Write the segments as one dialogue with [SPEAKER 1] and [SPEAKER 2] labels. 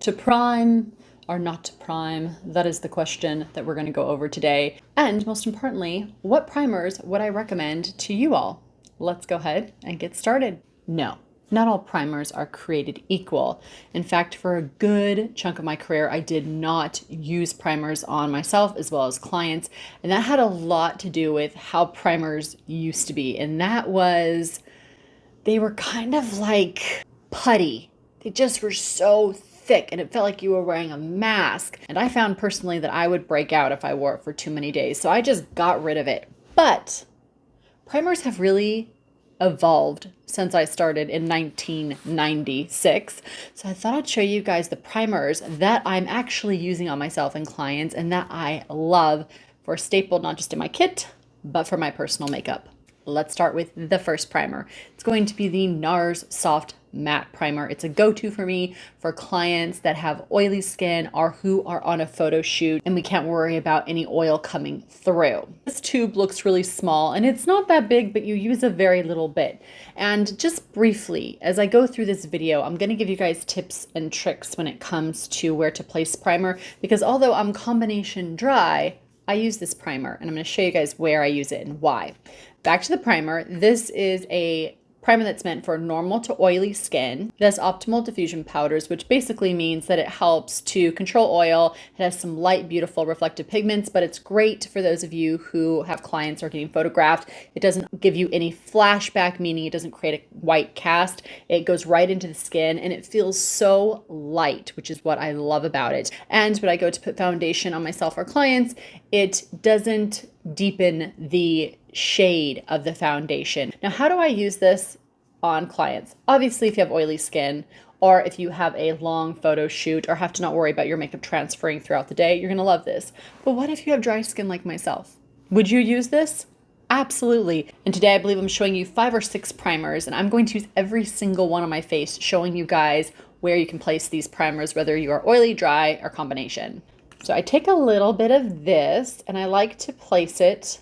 [SPEAKER 1] To prime or not to prime? That is the question that we're going to go over today. And most importantly, what primers would I recommend to you all? Let's go ahead and get started. No, not all primers are created equal. In fact, for a good chunk of my career, I did not use primers on myself as well as clients. And that had a lot to do with how primers used to be. And that was, they were kind of like putty. They just were so thick and it felt like you were wearing a mask. And I found personally that I would break out if I wore it for too many days. So I just got rid of it. But primers have really evolved since I started in 1996. So I thought I'd show you guys the primers that I'm actually using on myself and clients and that I love for a staple, not just in my kit, but for my personal makeup. Let's start with the first primer. It's going to be the NARS Soft Matte Primer. It's a go-to for me for clients that have oily skin or who are on a photo shoot and we can't worry about any oil coming through. This tube looks really small and it's not that big, but you use a very little bit. And just briefly, as I go through this video, I'm going to give you guys tips and tricks when it comes to where to place primer, because although I'm combination dry, I use this primer and I'm going to show you guys where I use it and why. Back to the primer. This is a primer that's meant for normal to oily skin. It has optimal diffusion powders, which basically means that it helps to control oil. It has some light, beautiful reflective pigments, but it's great for those of you who have clients or getting photographed. It doesn't give you any flashback, meaning it doesn't create a white cast. It goes right into the skin and it feels so light, which is what I love about it. And when I go to put foundation on myself or clients, it doesn't deepen the shade of the foundation. Now, how do I use this on clients? Obviously, if you have oily skin or if you have a long photo shoot or have to not worry about your makeup transferring throughout the day, you're gonna love this. But what if you have dry skin like myself? Would you use this? Absolutely. And today I believe I'm showing you 5 or 6 primers and I'm going to use every single one on my face, showing you guys where you can place these primers, whether you are oily, dry, or combination. So I take a little bit of this and I like to place it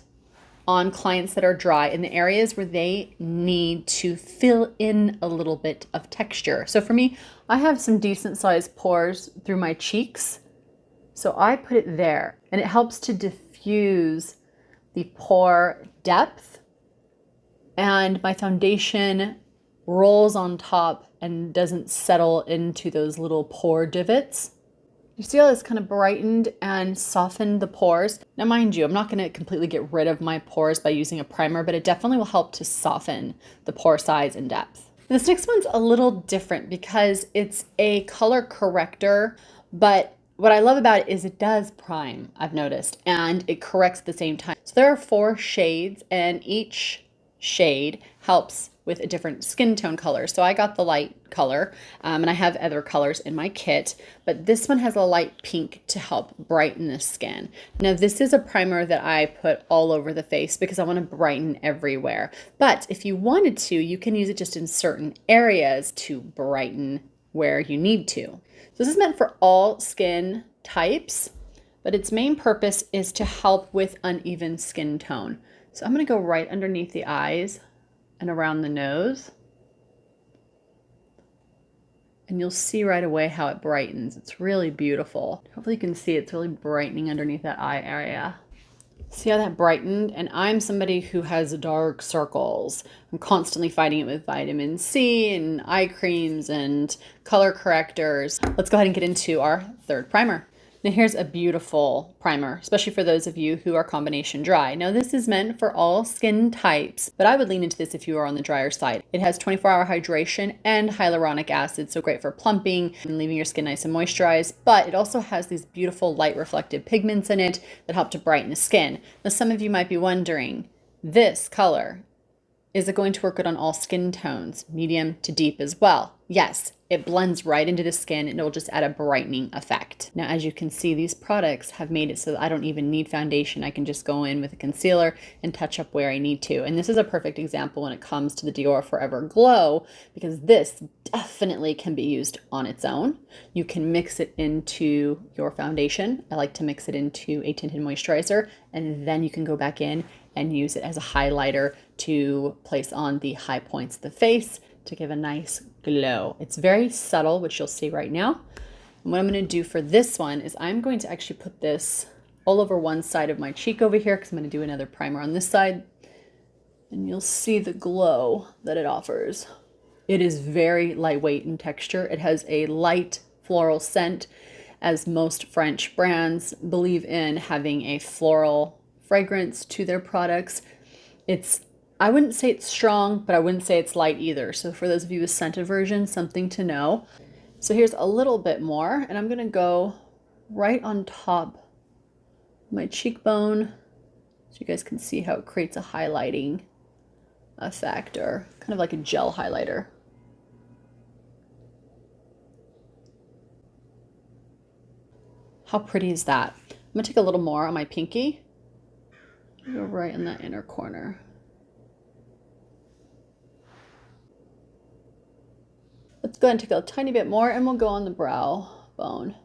[SPEAKER 1] on clients that are dry in the areas where they need to fill in a little bit of texture. So for me, I have some decent sized pores through my cheeks. So I put it there and it helps to diffuse the pore depth, and my foundation rolls on top and doesn't settle into those little pore divots. You see how this kind of brightened and softened the pores? Now, mind you, I'm not going to completely get rid of my pores by using a primer, but it definitely will help to soften the pore size and depth. This next one's a little different because it's a color corrector, but what I love about it is it does prime, I've noticed, and it corrects at the same time. So there are 4 shades and each shade helps with a different skin tone color. So I got the light color and I have other colors in my kit, but this one has a light pink to help brighten the skin. Now this is a primer that I put all over the face because I want to brighten everywhere. But if you wanted to, you can use it just in certain areas to brighten where you need to. So this is meant for all skin types, but its main purpose is to help with uneven skin tone. So I'm going to go right underneath the eyes and around the nose. And you'll see right away how it brightens. It's really beautiful. Hopefully you can see it's really brightening underneath that eye area. See how that brightened? And I'm somebody who has dark circles. I'm constantly fighting it with vitamin C and eye creams and color correctors. Let's go ahead and get into our third primer. Now here's a beautiful primer, especially for those of you who are combination dry. Now this is meant for all skin types, but I would lean into this if you are on the drier side. It has 24-hour hydration and hyaluronic acid, so great for plumping and leaving your skin nice and moisturized, but it also has these beautiful light reflective pigments in it that help to brighten the skin. Now some of you might be wondering, this color, is it going to work good on all skin tones, medium to deep as well? Yes, it blends right into the skin and it will just add a brightening effect. Now, as you can see, these products have made it so that I don't even need foundation. I can just go in with a concealer and touch up where I need to. And this is a perfect example when it comes to the Dior Forever Glow, because this definitely can be used on its own. You can mix it into your foundation. I like to mix it into a tinted moisturizer, and then you can go back in and use it as a highlighter to place on the high points of the face to give a nice glow. It's very subtle, which you'll see right now. And what I'm going to do for this one is I'm going to actually put this all over one side of my cheek over here because I'm going to do another primer on this side. And you'll see the glow that it offers. It is very lightweight in texture. It has a light floral scent, as most French brands believe in having a floral fragrance to their products. I wouldn't say it's strong, but I wouldn't say it's light either. So for those of you with scent aversion, something to know. So here's a little bit more, and I'm gonna go right on top of my cheekbone so you guys can see how it creates a highlighting effect, or kind of like a gel highlighter. How pretty is that? I'm gonna take a little more on my pinky. Go right in that inner corner. Let's go ahead and take a tiny bit more, and we'll go on the brow bone.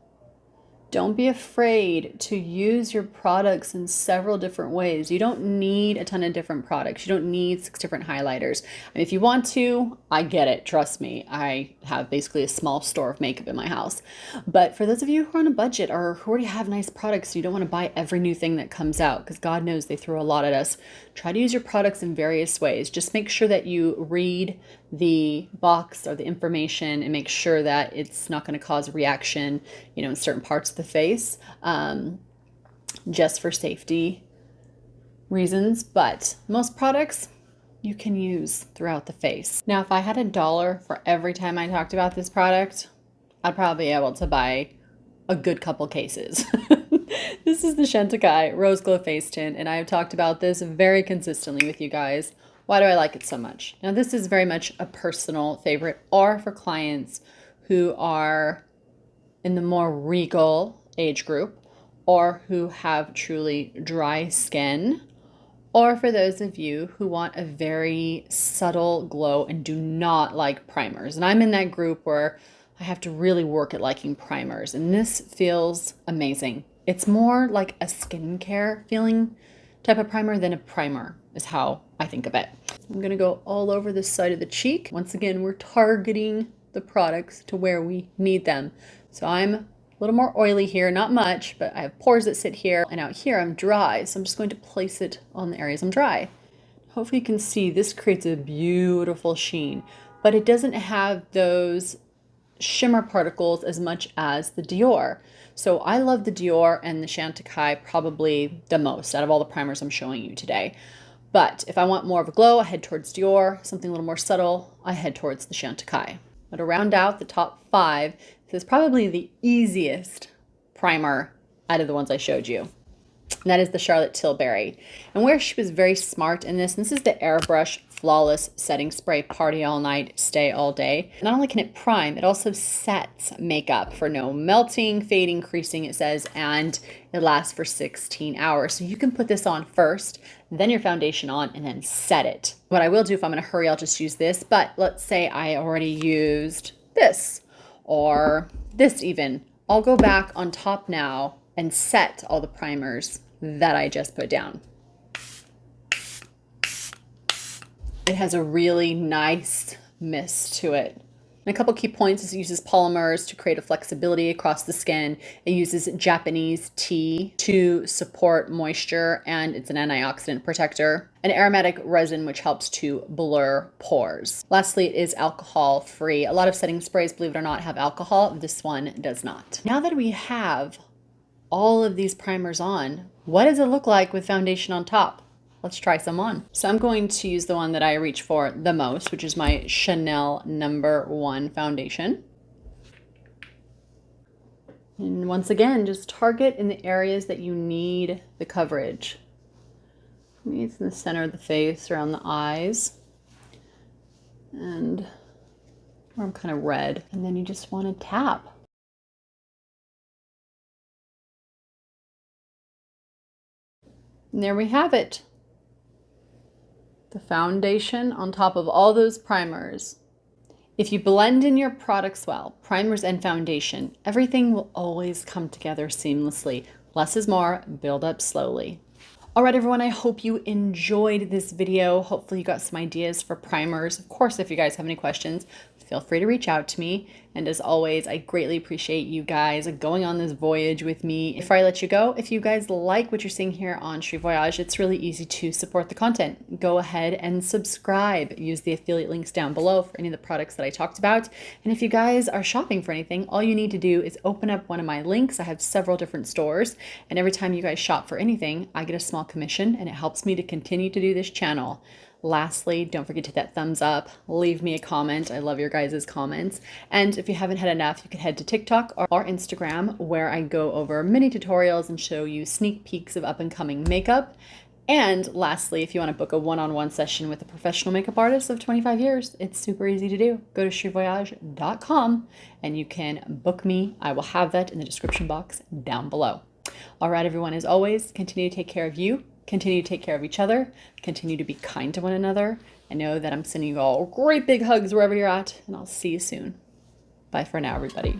[SPEAKER 1] Don't be afraid to use your products in several different ways. You don't need a ton of different products. You don't need 6 different highlighters. And if you want to, I get it. Trust me. I have basically a small store of makeup in my house. But for those of you who are on a budget or who already have nice products, you don't want to buy every new thing that comes out because God knows they throw a lot at us. Try to use your products in various ways. Just make sure that you read the box or the information and make sure that it's not going to cause a reaction, in certain parts of the face, just for safety reasons. But most products you can use throughout the face. Now, if I had $1 for every time I talked about this product, I'd probably be able to buy a good couple cases. This is the Chantecaille Rose Glow Face Tint, and I have talked about this very consistently with you guys. Why do I like it so much? Now, this is very much a personal favorite, or for clients who are in the more regal age group, or who have truly dry skin, or for those of you who want a very subtle glow and do not like primers. And I'm in that group where I have to really work at liking primers, and this feels amazing. It's more like a skincare feeling type of primer than a primer is how I think of it. I'm gonna go all over this side of the cheek. Once again, we're targeting the products to where we need them. So I'm a little more oily here, not much, but I have pores that sit here, and out here I'm dry. So I'm just going to place it on the areas I'm dry. Hopefully you can see this creates a beautiful sheen, but it doesn't have those shimmer particles as much as the Dior. So I love the Dior and the Chantecaille probably the most out of all the primers I'm showing you today. But if I want more of a glow, I head towards Dior. Something a little more subtle, I head towards the Chantecaille. But to round out the top 5, this is probably the easiest primer out of the ones I showed you. And that is the Charlotte Tilbury. And where she was very smart in this is the Airbrush Flawless Setting Spray Party All Night, Stay All Day. Not only can it prime, it also sets makeup for no melting, fading, creasing, it says, and it lasts for 16 hours. So you can put this on first, then your foundation on, and then set it. What I will do if I'm in a hurry, I'll just use this. But let's say I already used this, or this even. I'll go back on top now and set all the primers that I just put down. It has a really nice mist to it. And a couple key points is it uses polymers to create a flexibility across the skin. It uses Japanese tea to support moisture, and it's an antioxidant protector. An aromatic resin which helps to blur pores. Lastly, it is alcohol free. A lot of setting sprays, believe it or not, have alcohol. This one does not. Now that we have all of these primers on, what does it look like with foundation on top? Let's try some on. So I'm going to use the one that I reach for the most, which is my Chanel #1 foundation. And once again, just target in the areas that you need the coverage. Maybe it's in the center of the face, around the eyes, and where I'm kind of red. And then you just want to tap. And there we have it. The foundation on top of all those primers. If you blend in your products well, primers and foundation, everything will always come together seamlessly. Less is more, build up slowly. All right, everyone, I hope you enjoyed this video. Hopefully you got some ideas for primers. Of course, if you guys have any questions, feel free to reach out to me. And as always, I greatly appreciate you guys going on this voyage with me. Before I let you go, if you guys like what you're seeing here on Cheri Voyage, it's really easy to support the content. Go ahead and subscribe. Use the affiliate links down below for any of the products that I talked about. And if you guys are shopping for anything, all you need to do is open up one of my links. I have several different stores, and every time you guys shop for anything, I get a small commission, and it helps me to continue to do this channel. Lastly, don't forget to hit that thumbs up, leave me a comment. I love your guys' comments. And if you haven't had enough, you can head to TikTok or Instagram, where I go over mini tutorials and show you sneak peeks of up and coming makeup. And lastly, if you want to book a one-on-one session with a professional makeup artist of 25 years, it's super easy to do. Go to cherivoyage.com and you can book me. I will have that in the description box down below. All right, everyone, as always, continue to take care of you. Continue to take care of each other. Continue to be kind to one another. I know that I'm sending you all great big hugs wherever you're at, and I'll see you soon. Bye for now, everybody.